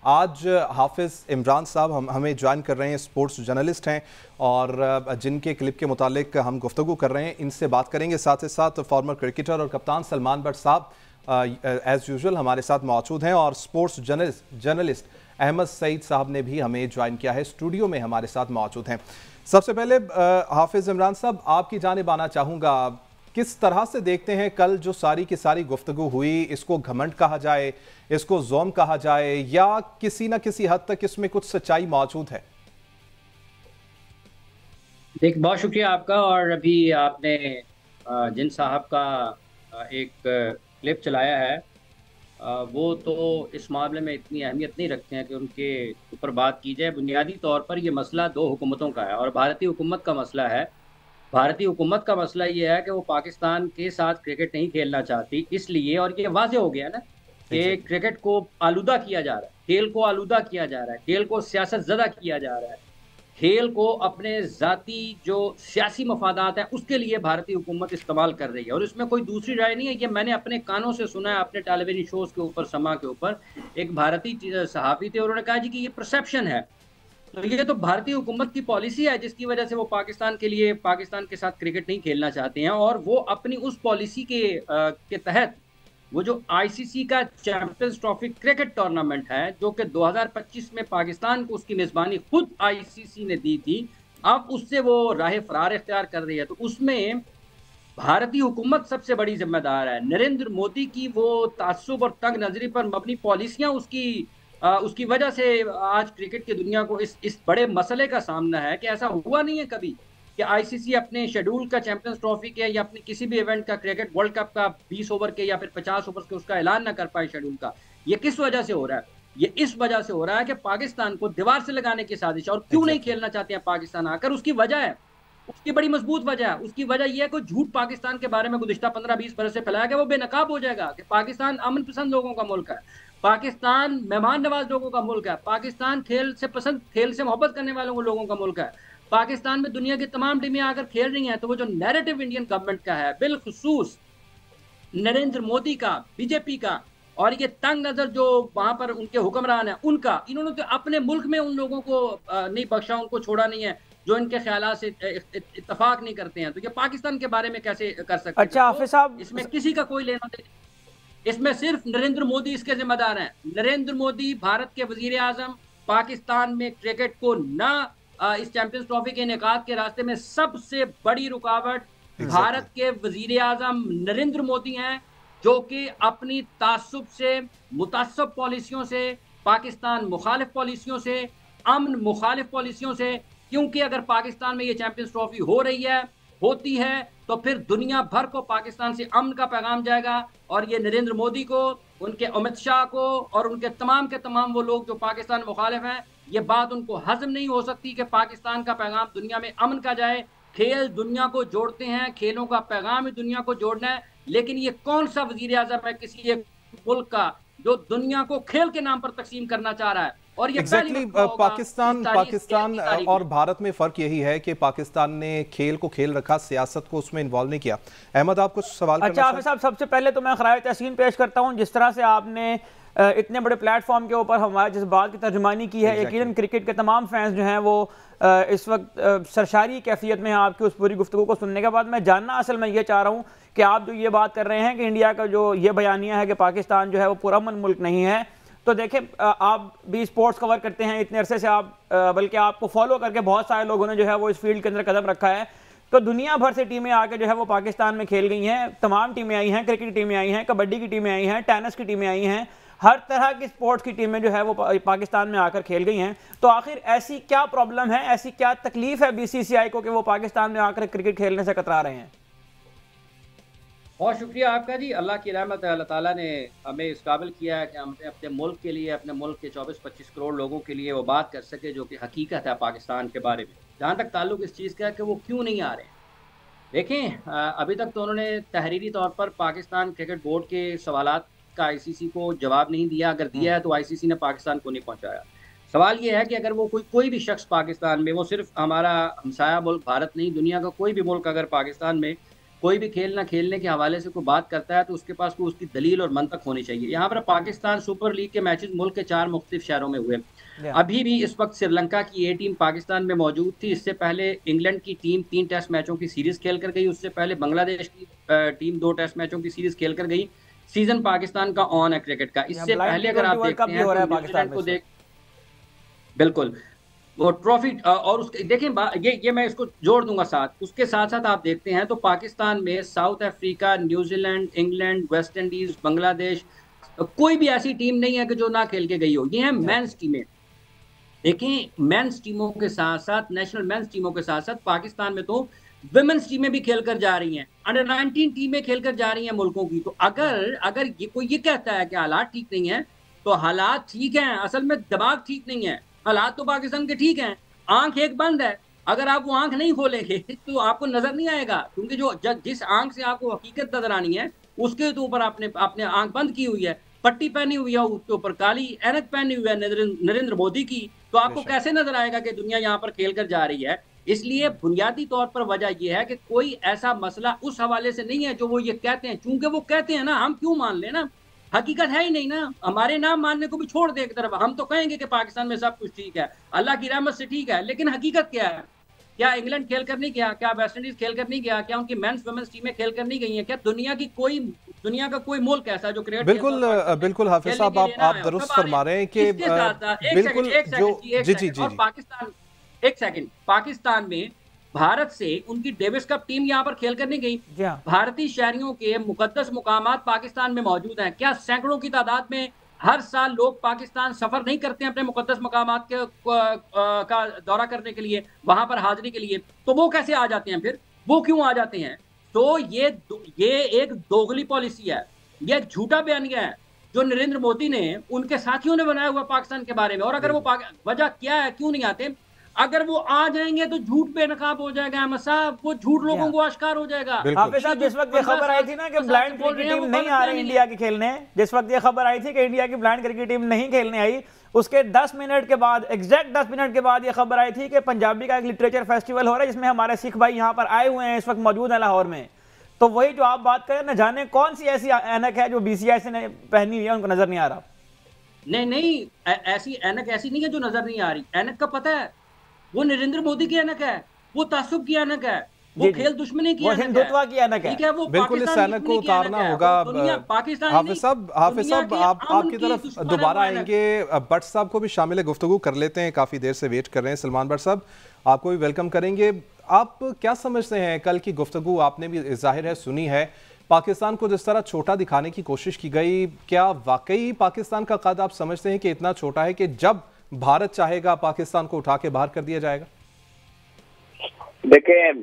आज हाफिज़ इमरान साहब हमें ज्वाइन कर रहे हैं, स्पोर्ट्स जर्नलिस्ट हैं और जिनके क्लिप के मुतालिक हम गुफ्तगू कर रहे हैं, इनसे बात करेंगे। साथ ही साथ फॉर्मर क्रिकेटर और कप्तान सलमान बट साहब एज़ यूजुअल हमारे साथ मौजूद हैं और स्पोर्ट्स जर्नलिस्ट अहमद सईद साहब ने भी हमें ज्वाइन किया है, स्टूडियो में हमारे साथ मौजूद हैं। सबसे पहले हाफिज़ इमरान साहब, आपकी जानिब आना चाहूँगा, किस तरह से देखते हैं कल जो सारी की सारी गुफ्तगू हुई, इसको घमंड कहा जाए, इसको जोम कहा जाए, या किसी न किसी हद तक इसमें कुछ सच्चाई मौजूद है? देख, बहुत शुक्रिया आपका। और अभी आपने जिन साहब का एक क्लिप चलाया है, वो तो इस मामले में इतनी अहमियत नहीं रखते हैं कि उनके ऊपर बात की जाए। बुनियादी तौर पर ये मसला दो हुकूमतों का है और भारतीय हुकूमत का मसला है। भारतीय हुकूमत का मसला ये है कि वो पाकिस्तान के साथ क्रिकेट नहीं खेलना चाहती, इसलिए। और ये वाज़ेह हो गया ना कि क्रिकेट को आलूदा किया जा रहा है, खेल को आलूदा किया जा रहा है, खेल को सियासत ज़दा किया जा रहा है, खेल को अपने ज़ाती जो सियासी मफादात हैं उसके लिए भारतीय हुकूमत इस्तेमाल कर रही है। और इसमें कोई दूसरी राय नहीं है। ये मैंने अपने कानों से सुना है, अपने टेलीविजन शोज़ के ऊपर, समा के ऊपर। एक भारतीय सहाफ़ी थे, उन्होंने कहा जी कि ये परसेप्शन है। तो ये तो भारतीय हुकूमत की पॉलिसी है जिसकी वजह से वो पाकिस्तान के साथ क्रिकेट नहीं खेलना चाहते हैं। और वो अपनी उस पॉलिसी के तहत वो जो आईसीसी का चैंपियंस ट्रॉफी क्रिकेट टूर्नामेंट है, जो कि 2025 में पाकिस्तान को उसकी मेज़बानी खुद आईसीसी ने दी थी, अब उससे वो राह फरार इख्तियार कर रही है। तो उसमें भारतीय हुकूमत सबसे बड़ी जिम्मेदार है। नरेंद्र मोदी की वो ताज्जुब और तंग नजरी पर मबनी पॉलिसियां उसकी वजह से आज क्रिकेट की दुनिया को इस बड़े मसले का सामना है कि ऐसा हुआ नहीं है कभी कि आईसीसी अपने शेड्यूल का चैंपियंस ट्रॉफी के या अपने किसी भी इवेंट का, क्रिकेट वर्ल्ड कप का 20 ओवर के या फिर 50 ओवर के, उसका ऐलान ना कर पाए शेड्यूल का। ये किस वजह से हो रहा है? ये इस वजह से हो रहा है कि पाकिस्तान को दीवार से लगाने की साजिश। और क्यों नहीं खेलना चाहते हैं पाकिस्तान आकर? उसकी वजह है, उसकी बड़ी मजबूत वजह है। उसकी वजह यह है कि झूठ पाकिस्तान के बारे में गुज़िश्ता 15-20 बरस से फैलाया गया, वो बेनकाब हो जाएगा कि पाकिस्तान अमन पसंद लोगों का मुल्क है, पाकिस्तान मेहमान नवाज लोगों का मुल्क है, पाकिस्तान खेल से मोहब्बत करने वालों लोगों का मुल्क है। पाकिस्तान में दुनिया की तमाम टीमें आकर खेल रही हैं। तो वो जो नैरेटिव इंडियन गवर्नमेंट का है, बिलखुसूस नरेंद्र मोदी का, बीजेपी का, और ये तंग नजर जो वहां पर उनके हुक्मरान है उनका, इन्होंने तो अपने मुल्क में उन लोगों को नहीं बख्शा, उनको छोड़ा नहीं है जो इनके ख्यालात से इत्तफाक नहीं करते हैं। तो ये पाकिस्तान के बारे में कैसे कर सकते हैं? अच्छा हाफिज साहब, इसमें किसी का कोई लेना देना, इसमें सिर्फ नरेंद्र मोदी इसके जिम्मेदार हैं। नरेंद्र मोदी भारत के वजीर आजम, पाकिस्तान में क्रिकेट को ना इस चैंपियंस ट्रॉफी के इनेकाद के रास्ते में सबसे बड़ी रुकावट भारत के वजीर आजम नरेंद्र मोदी हैं, जो कि अपनी तासुब से, मुतासब पॉलिसियों से, पाकिस्तान मुखालिफ पॉलिसियों से, अमन मुखालिफ पॉलिसियों से। क्योंकि अगर पाकिस्तान में ये चैंपियंस ट्रॉफी होती है तो फिर दुनिया भर को पाकिस्तान से अमन का पैगाम जाएगा। और ये नरेंद्र मोदी को, उनके अमित शाह को और उनके तमाम के तमाम वो लोग जो पाकिस्तान मुखालिफ हैं, ये बात उनको हजम नहीं हो सकती कि पाकिस्तान का पैगाम दुनिया में अमन का जाए। खेल दुनिया को जोड़ते हैं, खेलों का पैगाम ही दुनिया को जोड़ना है। लेकिन ये कौन सा वजीर आजम है किसी एक मुल्क का जो दुनिया को खेल के नाम पर तकसीम करना चाह रहा है? और ये पाकिस्तान और भारत में फर्क यही है कि पाकिस्तान ने खेल को खेल रखा, सियासत को उसमें इन्वॉल्व नहीं किया। अहमद, आप कुछ सवाल? अच्छा हाफिज साहब, सबसे पहले तो मैं खराज तहसीन पेश करता हूँ जिस तरह से आपने इतने बड़े प्लेटफॉर्म के ऊपर हमारे जज्बात की तर्जुमानी की है। यकीनन क्रिकेट के तमाम फैंस जो हैं वो इस वक्त सरशारी कैफियत में हैं आपकी उस पूरी गुफ्तगू को सुनने के बाद। मैं जानना असल में ये चाह रहा हूँ कि आप जो ये बात कर रहे हैं कि इंडिया का जो ये बयानिया है कि पाकिस्तान जो है वो पुरअमन मुल्क नहीं है, तो देखें आप भी स्पोर्ट्स कवर करते हैं इतने अरसे से, आप बल्कि आपको फॉलो करके बहुत सारे लोगों ने जो है वो इस फील्ड के अंदर कदम रखा है। तो दुनिया भर से टीमें आके जो है वो पाकिस्तान में खेल गई हैं, तमाम टीमें आई हैं, क्रिकेट की टीमें आई हैं, कबड्डी की टीमें आई हैं, टेनिस की टीमें आई हैं, हर तरह की स्पोर्ट्स की टीमें जो है वो पाकिस्तान में आकर खेल गई हैं। तो आखिर ऐसी क्या प्रॉब्लम है, ऐसी क्या तकलीफ है बीसीसीआई को कि वो पाकिस्तान में आकर क्रिकेट खेलने से कतरा रहे हैं? बहुत शुक्रिया आपका जी। अल्लाह की रहमत है, अल्लाह ताला ने हमें इस काबिल किया है कि हम अपने मुल्क के लिए, अपने मुल्क के 24-25 करोड़ लोगों के लिए वो बात कर सके जो कि हकीकत है पाकिस्तान के बारे में। जहाँ तक ताल्लुक इस चीज़ का है कि वो क्यों नहीं आ रहे हैं, देखें, अभी तक तो उन्होंने तहरीरी तौर पर पाकिस्तान क्रिकेट बोर्ड के सवालात का आईसीसी को जवाब नहीं दिया। अगर दिया है तो आईसीसी ने पाकिस्तान को नहीं पहुंचाया। सवाल ये है कि अगर वो कोई भी शख्स पाकिस्तान में, वो सिर्फ हमारा हमसाया मुल्क भारत नहीं, दुनिया का कोई भी मुल्क अगर पाकिस्तान में कोई भी खेल ना खेलने के हवाले से कोई बात करता है तो उसके पास कोई उसकी दलील और मंतक होनी चाहिए। यहाँ पर पाकिस्तान सुपर लीग के मैचेस मुल्क के 4 मुख्तलिफ शहरों में हुए। अभी भी इस वक्त श्रीलंका की ए टीम पाकिस्तान में मौजूद थी। इससे पहले इंग्लैंड की टीम 3 टेस्ट मैचों की सीरीज खेल कर गई। उससे पहले बांग्लादेश की टीम 2 टेस्ट मैचों की सीरीज खेल कर गई। सीजन पाकिस्तान का ऑन है क्रिकेट का। इससे पहले अगर आप देखते हैं तो न्यूजीलैंड को देख, बिल्कुल वो ट्रॉफी और उसके देखें ये मैं इसको जोड़ दूंगा साथ, उसके साथ साथ आप देखते हैं तो पाकिस्तान में south Africa, New Zealand, England, West Indies, Bangladesh, कोई भी ऐसी टीम नहीं है कि जो ना खेल के गई हो। ये है मेंस टीमें। देखिए मेंस टीमों के साथ साथ, नेशनल मेंस टीमों के साथ साथ पाकिस्तान में तो विमेंस टीमें भी खेल कर जा रही हैं। अंडर 19 टीमें खेल कर जा रही हैं मुल्कों की। तो अगर कोई ये कहता है कि हालात ठीक नहीं है, तो हालात ठीक हैं, असल में दिमाग ठीक नहीं है। हालात तो पाकिस्तान के ठीक हैं, आंख एक बंद है। अगर आप वो आंख नहीं खोलेंगे तो आपको नजर नहीं आएगा, क्योंकि जिस आंख से आपको हकीकत नजर आनी है उसके तो ऊपर आपने आंख बंद की हुई है, पट्टी पहनी हुई है, उसके ऊपर काली ऐनक पहनी हुई है नरेंद्र मोदी की। तो आपको कैसे नजर आएगा कि दुनिया यहाँ पर खेल कर जा रही है? इसलिए बुनियादी तौर पर वजह यह है कि कोई ऐसा मसला उस हवाले से नहीं है जो वो ये कहते हैं। चूंकि वो कहते हैं ना, हम क्यों मान लेना, हकीकत है ही नहीं ना। हमारे नाम मानने को भी छोड़ दे एक तरफ, हम तो कहेंगे कि पाकिस्तान में सब कुछ ठीक है, अल्लाह की रहमत से ठीक है, लेकिन हकीकत क्या है? क्या इंग्लैंड खेल कर नहीं गया? क्या वेस्ट इंडीज खेल कर नहीं गया? क्या उनकी मेंस वुमेन्स टीमें खेल कर नहीं गई हैं? क्या दुनिया का कोई मुल्क ऐसा जो क्रिकेट बिल्कुल हाफिज साहब आप दुरुस्त फरमा रहे हैं कि बिल्कुल जो पाकिस्तान में भारत से उनकी डेविस कप टीम यहाँ पर खेल कर नहीं गई। भारतीय शहरियों के मुकद्दस मुकामात पाकिस्तान में मौजूद हैं। क्या सैकड़ों की तादाद में हर साल लोग पाकिस्तान सफर नहीं करते हैं अपने मुकद्दस मुकामात का दौरा करने के लिए, वहां पर हाजिरी के लिए? तो वो कैसे आ जाते हैं फिर? वो क्यों आ जाते हैं? तो ये एक दोगली पॉलिसी है, ये एक झूठा बयानिया है जो नरेंद्र मोदी ने उनके साथियों ने बनाया हुआ पाकिस्तान के बारे में। और अगर वो वजह क्या है क्यों नहीं आते? अगर वो आ जाएंगे तो झूठ बेनकाब हो जाएगा अहमद साहब, वो झूठ लोगों को आश्कार हो जाएगा। हाफिज साहब, जिस वक्त ये खबर आई थी ना कि ब्लाइंड क्रिकेट टीम नहीं आ रही इंडिया की खेलने, जिस वक्त ये खबर आई थी कि इंडिया की ब्लाइंड क्रिकेट टीम नहीं खेलने आई, उसके 10 मिनट के बाद, एग्जैक्ट 10 मिनट के बाद ये खबर आई थी कि पंजाबी का एक लिटरेचर फेस्टिवल हो रहा है जिसमें हमारे सिख भाई यहाँ पर आए हुए हैं, इस वक्त मौजूद हैं लाहौर में। तो वही जो आप बात करें, न जाने कौन सी ऐसी ऐनक है जो BCCI से पहनी हुई है, उनको नजर नहीं आ रहा। नहीं, ऐसी ऐनक ऐसी नहीं है जो नजर नहीं आ रही। ऐनक का पता है, वो नरेंद्र मोदी की ऐनक है, वो तासुब की ऐनक है, वो खेल दुश्मनी की ऐनक है, हिंदुत्व की ऐनक है। वो बिल्कुल इस ऐनक को उतारना होगा। हाफिज साहब आप आपकी तरफ दोबारा आएंगे। भट्ट साहब को भी शामिल गुफ्तगू कर लेते हैं, काफी देर से वेट कर रहे हैं। सलमान भट्ट साहब, आपको भी वेलकम करेंगे। आप क्या समझते हैं, कल की गुफ्तगू आपने भी जाहिर है सुनी है, पाकिस्तान को जिस तरह छोटा दिखाने की कोशिश की गई, क्या वाकई पाकिस्तान का कद आप समझते हैं कि इतना छोटा है कि जब भारत चाहेगा पाकिस्तान को उठा के बाहर कर दिया जाएगा? देखें,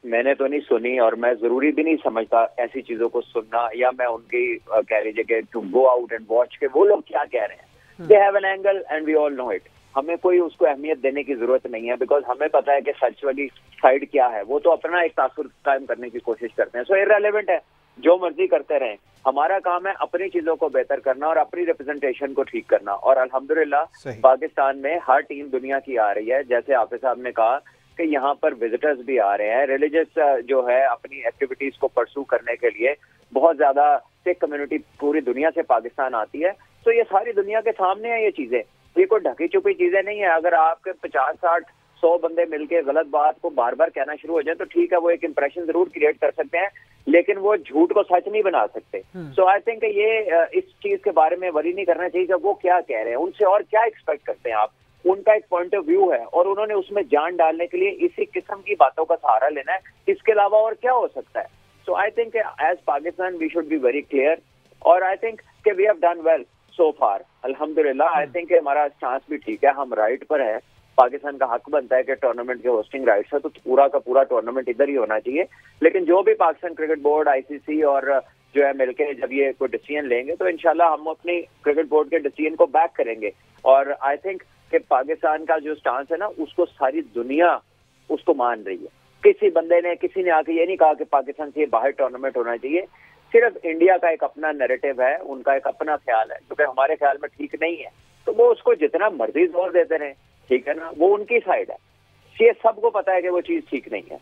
मैंने तो नहीं सुनी और मैं जरूरी भी नहीं समझता ऐसी चीजों को सुनना, या मैं उनकी कह लीजिए कि to go out and watch के वो लोग क्या कह रहे हैं। They have an angle and we all know it. हमें कोई उसको अहमियत देने की जरूरत नहीं है, बिकॉज हमें पता है कि सच वाली साइड क्या है। वो तो अपना एक तासुर कायम करने की कोशिश करते हैं। सो इररिलेवेंट है, जो मर्जी करते रहें। हमारा काम है अपनी चीजों को बेहतर करना और अपनी रिप्रेजेंटेशन को ठीक करना। और अल्हम्दुलिल्लाह पाकिस्तान में हर टीम दुनिया की आ रही है। जैसे हाफिज साहब ने कहा कि यहाँ पर विजिटर्स भी आ रहे हैं, रिलीजियस जो है अपनी एक्टिविटीज को परसू करने के लिए बहुत ज्यादा सिख कम्युनिटी पूरी दुनिया से पाकिस्तान आती है। तो ये सारी दुनिया के सामने है ये चीजें, ये कोई ढकी छुपी चीजें नहीं है। अगर आपके 50, 60, 100 बंदे मिलके गलत बात को बार बार कहना शुरू हो जाए तो ठीक है, वो एक इंप्रेशन जरूर क्रिएट कर सकते हैं, लेकिन वो झूठ को सच नहीं बना सकते। सो आई थिंक ये इस चीज के बारे में वरी नहीं करना चाहिए कि वो क्या कह रहे हैं, उनसे और क्या एक्सपेक्ट करते हैं आप। उनका एक पॉइंट ऑफ व्यू है और उन्होंने उसमें जान डालने के लिए इसी किस्म की बातों का सहारा लेना है। इसके अलावा और क्या हो सकता है? So I think as Pakistan we should be very clear, और आई थिंक कि we have done well so far अल्हम्दुलिल्लाह। आई थिंक हमारा चांस भी ठीक है, हम राइट पर है। पाकिस्तान का हक बनता है कि टूर्नामेंट के होस्टिंग राइट्स है, तो पूरा का पूरा टूर्नामेंट इधर ही होना चाहिए। लेकिन जो भी पाकिस्तान क्रिकेट बोर्ड, ICC और जो है मिलके जब ये कोई डिसीजन लेंगे तो इंशाल्लाह हम अपनी क्रिकेट बोर्ड के डिसीजन को बैक करेंगे। और आई थिंक कि पाकिस्तान का जो स्टांस है ना, उसको सारी दुनिया उसको मान रही है। किसी ने आके ये नहीं कहा कि पाकिस्तान से बाहर टूर्नामेंट होना चाहिए। सिर्फ इंडिया का एक अपना नैरेटिव है, उनका एक अपना ख्याल है जो कि हमारे ख्याल में ठीक नहीं है। तो वो उसको जितना मर्जी जोर देते रहे, ठीक है ना, वो उनकी साइड है। ये सबको पता है कि वो चीज ठीक नहीं है।